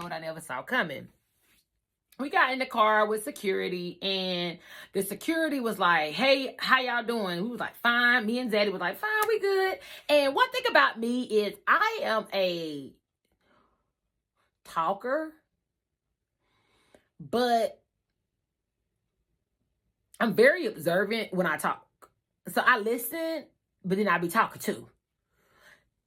road I never saw coming. We got in the car with security, and the security was like, hey, how y'all doing? We was like, fine. Me and Zaddy was like, fine, we good. And one thing about me is I am a talker, but I'm very observant when I talk. So I listen, but then I be talking too.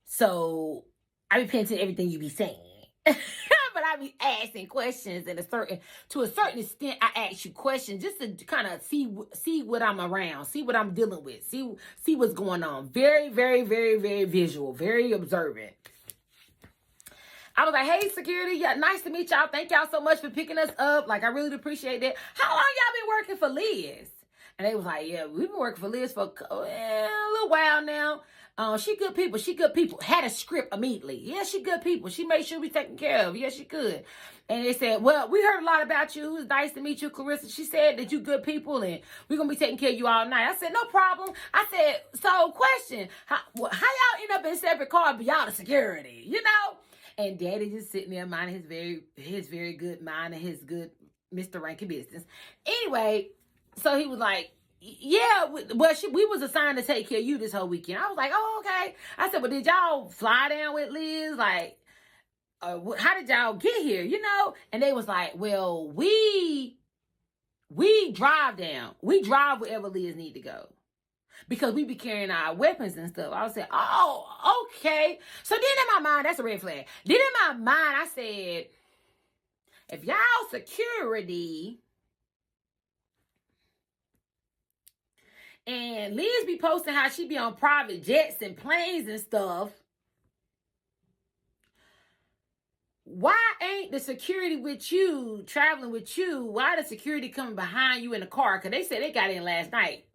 So I be paying attention to everything you be saying. But I be asking questions to a certain extent. I ask you questions just to kind of see what I'm around, see what I'm dealing with, see what's going on. Very, very, very, very visual, very observant. I was like, hey, security, yeah, nice to meet y'all. Thank y'all so much for picking us up. Like, I really appreciate that. How long y'all been working for Liz? And they was like, yeah, we've been working for Liz for a little while now. She good people. She good people. Had a script immediately. Yeah, she good people. She made sure we taken care of. Yeah, she could. And they said, well, we heard a lot about you. It was nice to meet you, Clarissa. She said that you good people and we're going to be taking care of you all night. I said, no problem. I said, so question, how y'all end up in separate cars but y'all the security, you know? And Daddy just sitting there minding his very good mind and his good Mr. Rankin business. Anyway, so he was like, yeah, well, we was assigned to take care of you this whole weekend. I was like, oh, okay. I said, well, did y'all fly down with Liz? Like, how did y'all get here? You know? And they was like, well, we drive down. We drive wherever Liz need to go. Because we be carrying our weapons and stuff. I was saying, oh, okay. So then in my mind, that's a red flag. Then in my mind, I said, if y'all security and Liz be posting how she be on private jets and planes and stuff, why ain't the security with you, traveling with you? Why the security coming behind you in the car? Because they said they got in last night,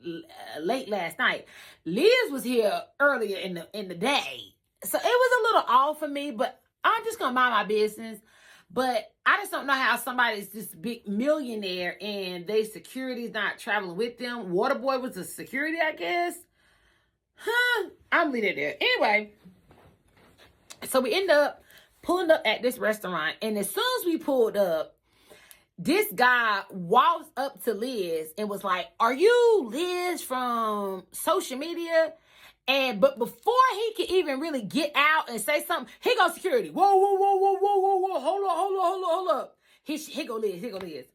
late last night. Liz was here earlier in the day. So it was a little off for me, but I'm just going to mind my business. But I just don't know how somebody's this big millionaire and they security's not traveling with them. Waterboy was a security, I guess. I'm leaving it there. Anyway, so we end up pulling up at this restaurant, and as soon as we pulled up, this guy walks up to Liz and was like, are you Liz from social media? But before he could even really get out and say something, he goes security. Whoa. Hold up. He go Liz. He good.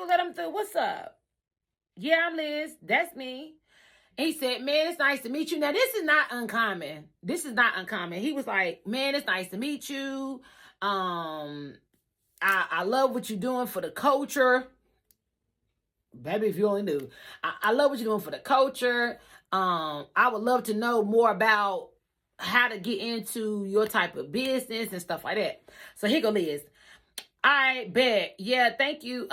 Let him through. What's up? Yeah, I'm Liz. That's me. And he said, man, it's nice to meet you. Now, this is not uncommon. He was like, man, it's nice to meet you. I love what you're doing for the culture. Baby, if you only knew. I love what you're doing for the culture. I would love to know more about how to get into your type of business and stuff like that. So here go Liz. I bet. Yeah, thank you.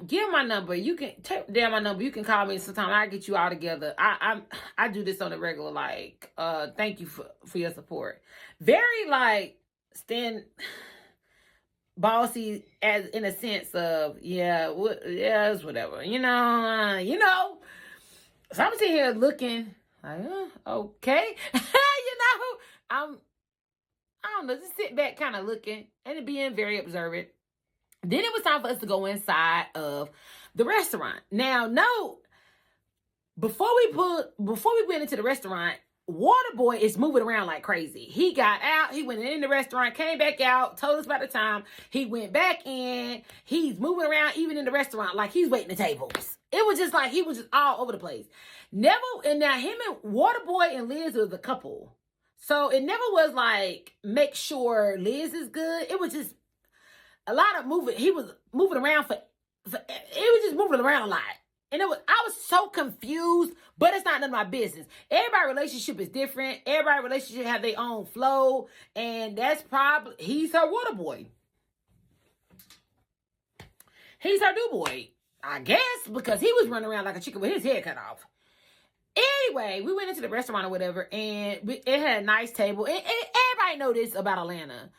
Give my number. You can take down my number. You can call me sometime. I'll get you all together. I do this on a regular, like, thank you for your support. Very like stand bossy as in a sense of, it's whatever. You know. So I'm sitting here looking like, okay. I don't know, just sit back kind of looking and being very observant. Then it was time for us to go inside of the restaurant. Now, no, before we went into the restaurant, Waterboy is moving around like crazy. He got out, he went in the restaurant, came back out, told us about the time. He went back in. He's moving around even in the restaurant like he's waiting the tables. It was just like he was just all over the place. Now him and Waterboy and Liz was a couple. So it never was like, make sure Liz is good. It was just a lot of moving. He was moving around it was just moving around a lot. And I was so confused, but it's not none of my business. Everybody's relationship is different. Everybody's relationship have their own flow. And that's probably, he's her water boy. He's her new boy, I guess, because he was running around like a chicken with his head cut off. Anyway, we went into the restaurant or whatever, and it had a nice table. And everybody know this about Atlanta.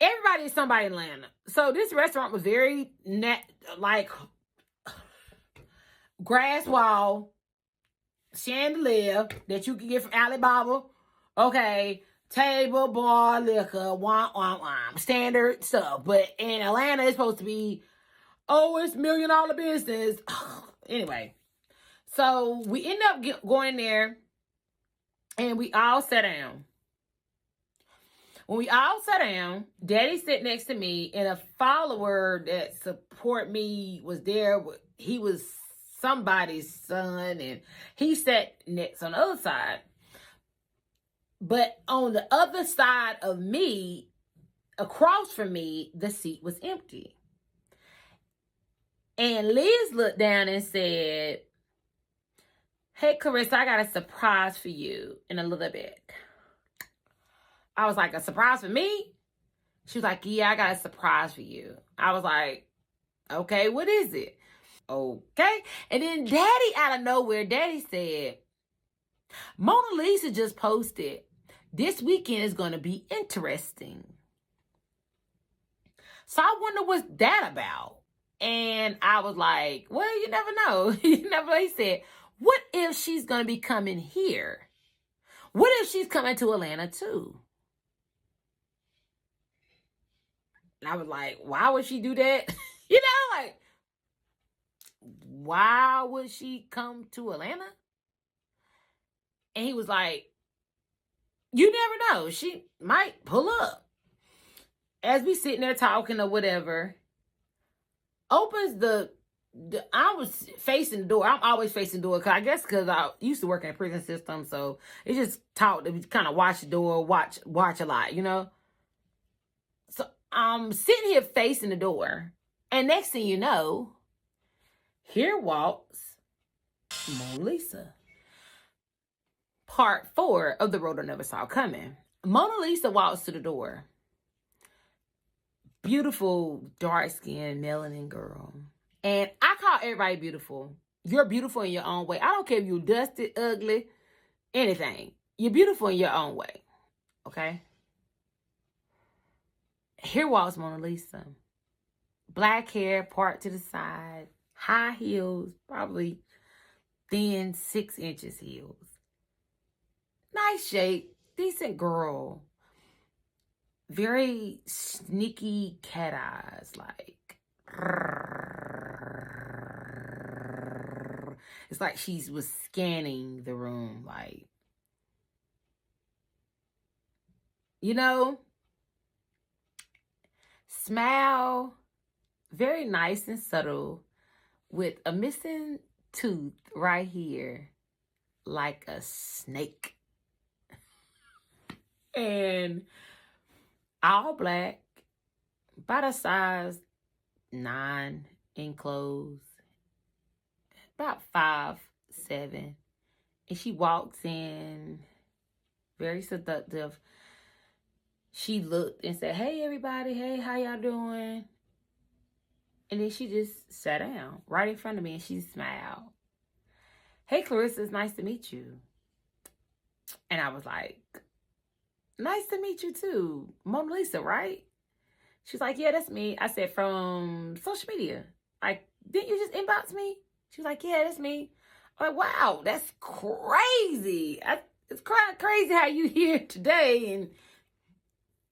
Everybody is somebody in Atlanta. So this restaurant was very like grass wall, chandelier that you can get from Alibaba. Okay. table, bar, liquor, wah, wah, wah, standard stuff. But in Atlanta, it's supposed to be, oh, it's $1 million business. Anyway, so we end up going there, and we all sat down. When we all sat down, Daddy sat next to me, and a follower that support me was there. He was somebody's son, and he sat next on the other side. But on the other side of me, across from me, the seat was empty. And Liz looked down and said, hey, Clarissa, I got a surprise for you in a little bit. I was like, a surprise for me? She was like, yeah, I got a surprise for you. I was like, okay, what is it? Okay. And then Daddy, out of nowhere, Daddy said, Mona Lisa just posted, this weekend is going to be interesting. So I wonder what's that about? And I was like, well, you never know. You never know. He said, what if she's going to be coming here? What if she's coming to Atlanta too? And I was like, why would she do that? You know, like, why would she come to Atlanta? And he was like, you never know. She might pull up. As we sitting there talking or whatever, opens I was facing the door. I'm always facing the door. I guess because I used to work in a prison system. So it just taught that we kind of watch the door, watch a lot, you know. So I'm sitting here facing the door. And next thing you know, here walks Mona Lisa. Part 4 of The Road I Never Saw Coming. Mona Lisa walks to the door. Beautiful, dark-skinned, melanin girl. And I call everybody beautiful. You're beautiful in your own way. I don't care if you're dusty, ugly, anything. You're beautiful in your own way. Okay? Here walks Mona Lisa. Black hair, part to the side. High heels, probably thin 6 inches heels. Nice shape, decent girl. Very sneaky cat eyes, like. It's like she was scanning the room, like. You know? Smile, very nice and subtle, with a missing tooth right here, like a snake. And all black, about a size 9 in clothes, about 5'7". And she walks in, very seductive. She looked and said, hey, everybody. Hey, how y'all doing? And then she just sat down right in front of me and she smiled. Hey, Clarissa, it's nice to meet you. And I was like, nice to meet you too. Mona Lisa, right? She's like, yeah, that's me. I said, from social media. Like, didn't you just inbox me? She was like, yeah, that's me. I'm like, wow, that's crazy. It's kind of crazy how you here today and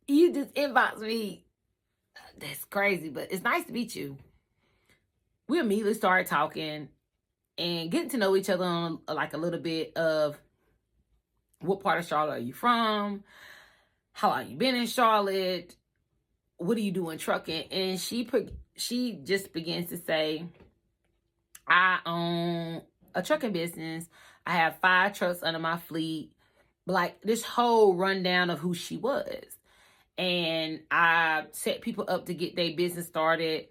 you just inbox me. That's crazy, but it's nice to meet you. We immediately started talking and getting to know each other on like a little bit of what part of Charlotte are you from? How long you been in Charlotte? What do you do in trucking? And she just begins to say, I own a trucking business. I have 5 trucks under my fleet. Like this whole rundown of who she was. And I set people up to get their business started.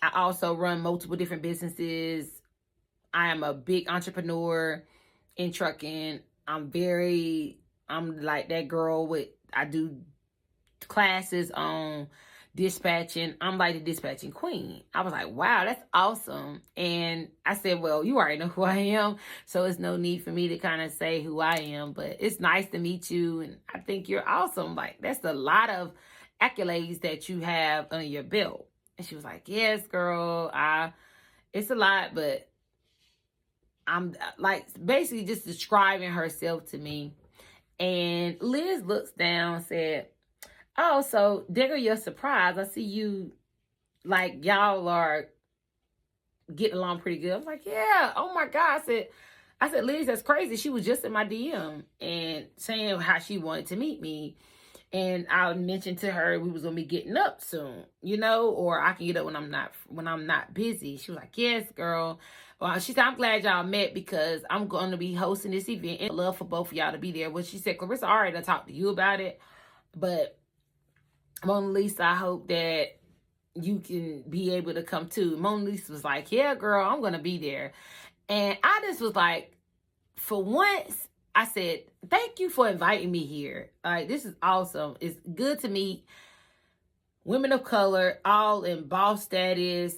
I also run multiple different businesses. I am a big entrepreneur in trucking. I'm like that girl I do classes on dispatching. I'm like the dispatching queen. I was like, wow, that's awesome. And I said, well, you already know who I am. So it's no need for me to kind of say who I am, but it's nice to meet you. And I think you're awesome. Like that's a lot of accolades that you have under your belt. And she was like, yes, girl, it's a lot, but I'm like basically just describing herself to me. And Liz looks down and said, oh, so there go your surprise. I see you, like, y'all are getting along pretty good. I was like, yeah, oh my God. I said, Liz, that's crazy. She was just in my DM and saying how she wanted to meet me. And I mentioned to her we was gonna be getting up soon, or I can get up when I'm not busy. She was like, yes, girl. Well, she said, I'm glad y'all met because I'm going to be hosting this event and I'd love for both of y'all to be there. Well, she said, Clarissa, already done talked to you about it, but Mona Lisa, I hope that you can be able to come too. Mona Lisa was like, yeah, girl, I'm going to be there. And I just was like, for once, I said, thank you for inviting me here. Like, this is awesome. It's good to meet women of color, all in boss status,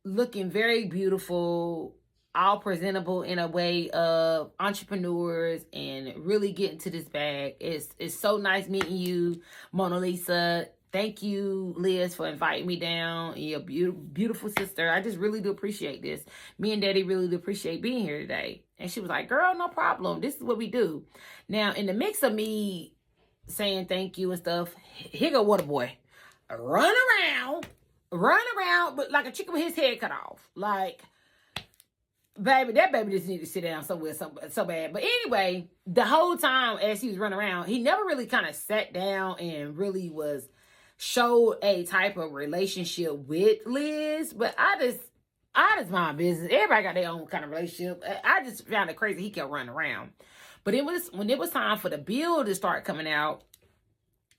looking very beautiful, all presentable in a way of entrepreneurs and really getting to this bag. It's so nice meeting you, Mona Lisa. Thank you, Liz, for inviting me down. You're a beautiful sister. I just really do appreciate this. Me and Daddy really do appreciate being here today. And she was like, girl, no problem. This is what we do. Now, in the mix of me saying thank you and stuff, here go Waterboy. Run around, but like a chicken with his head cut off. Like, baby, that baby just need to sit down somewhere so bad. But anyway, the whole time as he was running around, he never really kind of sat down and really showed a type of relationship with Liz. But I just mind business. Everybody got their own kind of relationship. I just found it crazy he kept running around. But when it was time for the bill to start coming out,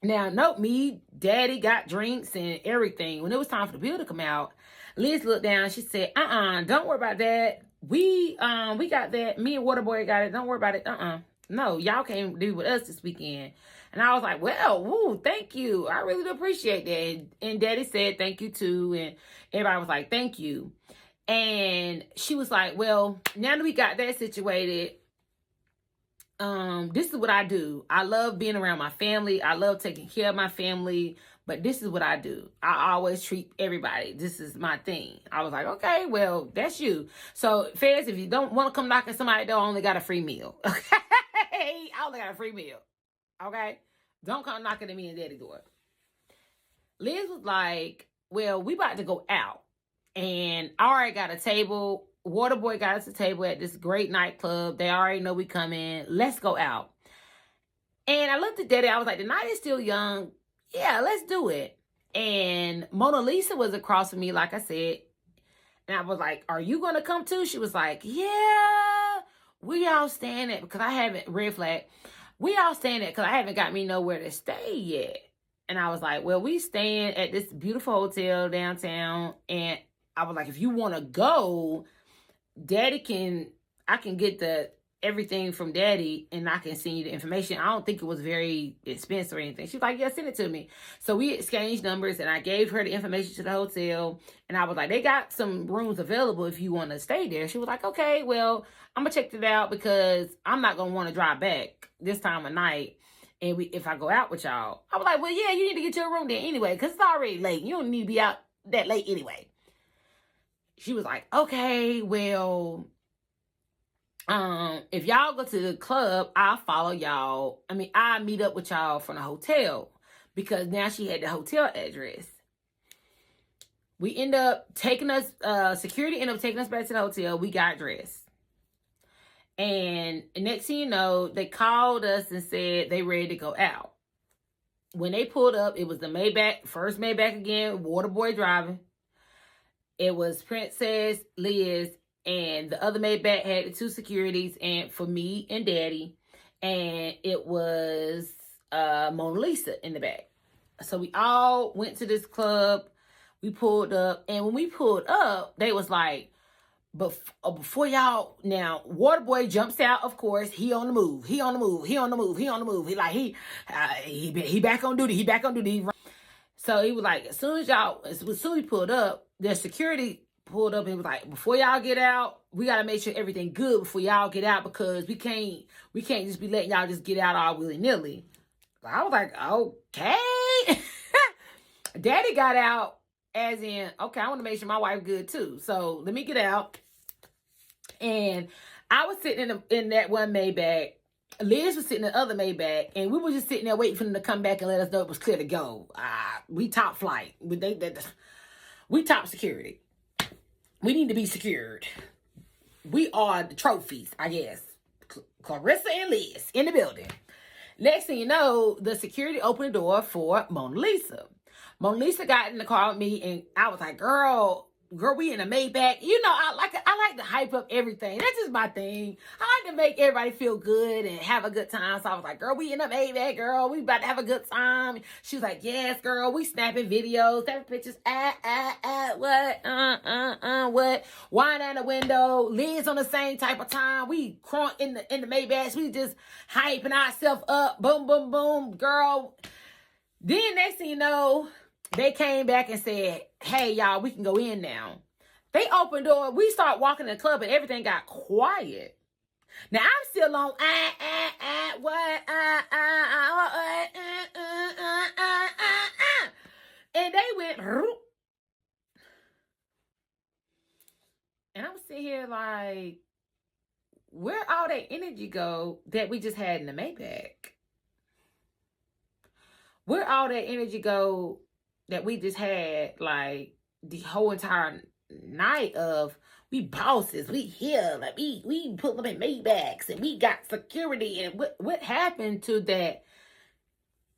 now, note me, Daddy got drinks and everything. When it was time for the bill to come out, Liz looked down. She said, don't worry about that. We got that. Me and Waterboy got it. Don't worry about it. No, y'all came do with us this weekend. And I was like, well, woo, thank you. I really do appreciate that. And Daddy said thank you too. And everybody was like, thank you. And she was like, well, now that we got that situated, this is what I do. I love being around my family. I love taking care of my family, but this is what I do. I always treat everybody. This is my thing. I was like, okay, well, that's you. So, Fez, if you don't want to come knocking somebody door, I only got a free meal. Okay? I only got a free meal. Okay? Don't come knocking at me and Daddy door. Liz was like, well, we about to go out. And I already got a table. Waterboy got us a table at this great nightclub. They already know we coming. Let's go out. And I looked at Daddy. I was like, the night is still young. Yeah, let's do it. And Mona Lisa was across from me, like I said. And I was like, are you going to come too? She was like, yeah, we all staying at, because I haven't, red flag, we all staying at, because I haven't got me nowhere to stay yet. And I was like, well, we staying at this beautiful hotel downtown. And I was like, if you want to go, Daddy I can get everything from Daddy and I can send you the information. I don't think it was very expensive or anything. She was like, yeah, send it to me. So we exchanged numbers and I gave her the information to the hotel. And I was like, they got some rooms available if you want to stay there. She was like, okay, well, I'm going to check it out because I'm not going to want to drive back this time of night. And if I go out with y'all, I was like, well, yeah, you need to get your room there anyway because it's already late. You don't need to be out that late anyway. She was like, okay, well, if y'all go to the club, I'll follow y'all. I'll meet up with y'all from the hotel because now she had the hotel address. We end up taking us, security ended up taking us back to the hotel. We got dressed. And next thing you know, they called us and said they ready to go out. When they pulled up, it was the Maybach, first Maybach again, Waterboy driving. It was Princess, Liz, and the other Maybach had the two securities, and for me and Daddy, and it was Mona Lisa in the back. So we all went to this club. We pulled up, and when we pulled up, they was like, before y'all, now Waterboy jumps out. Of course, he on the move. He on the move. He on the move. He on the move. He back on duty. He back on duty. So he was like, as soon as we pulled up, the security pulled up and was like, before y'all get out, we got to make sure everything good before y'all get out because we can't just be letting y'all just get out all willy-nilly. I was like, okay. Daddy got out as in, okay, I want to make sure my wife good too. So let me get out. And I was sitting in that one Maybach Liz was sitting in the other Maybach, and we were just sitting there waiting for them to come back and let us know it was clear to go. We top flight. We top security. We need to be secured. We are the trophies, I guess. Clarissa and Liz in the building. Next thing you know, the security opened the door for Mona Lisa. Mona Lisa got in the car with me, and I was like, girl, we in a Maybach. You know, I like to hype up everything. That's just my thing. I like to make everybody feel good and have a good time. So I was like, girl, we in a Maybach, girl. We about to have a good time. She was like, yes, girl. We snapping videos, snapping pictures. What? Wine out the window. Liz on the same type of time. We crunk in the Maybach. We just hyping ourselves up. Boom, boom, boom, girl. Then next thing you know, they came back and said, hey, y'all, we can go in now. They opened the door. We start walking in the club and everything got quiet. Now, I'm still on, and they went, and I'm sitting here like, where all that energy go that we just had in the Maybach? Where all that energy go that we just had, like, the whole entire night of, we bosses, we here, like, we put them in Maybachs, and we got security, and what happened to that?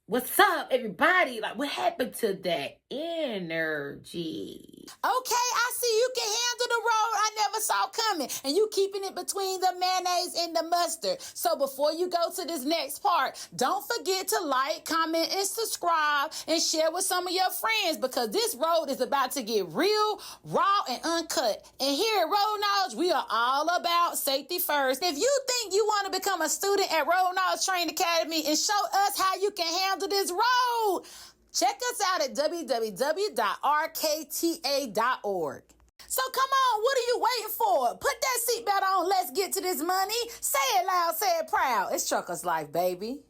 What's up, everybody? Like, what happened to that energy? Okay, I see you can handle the road I never saw coming, and you keeping it between the mayonnaise and the mustard. So before you go to this next part, don't forget to like, comment, and subscribe, and share with some of your friends, because this road is about to get real, raw, and uncut. And here at Road Knowledge, we are all about safety first. If you think you want to become a student at Road Knowledge Training Academy and show us how you can handle this road, check us out at www.rkta.org. So come on, what are you waiting for? Put that seatbelt on. Let's get to this money. Say it loud, say it proud. It's Trucker's Life, baby.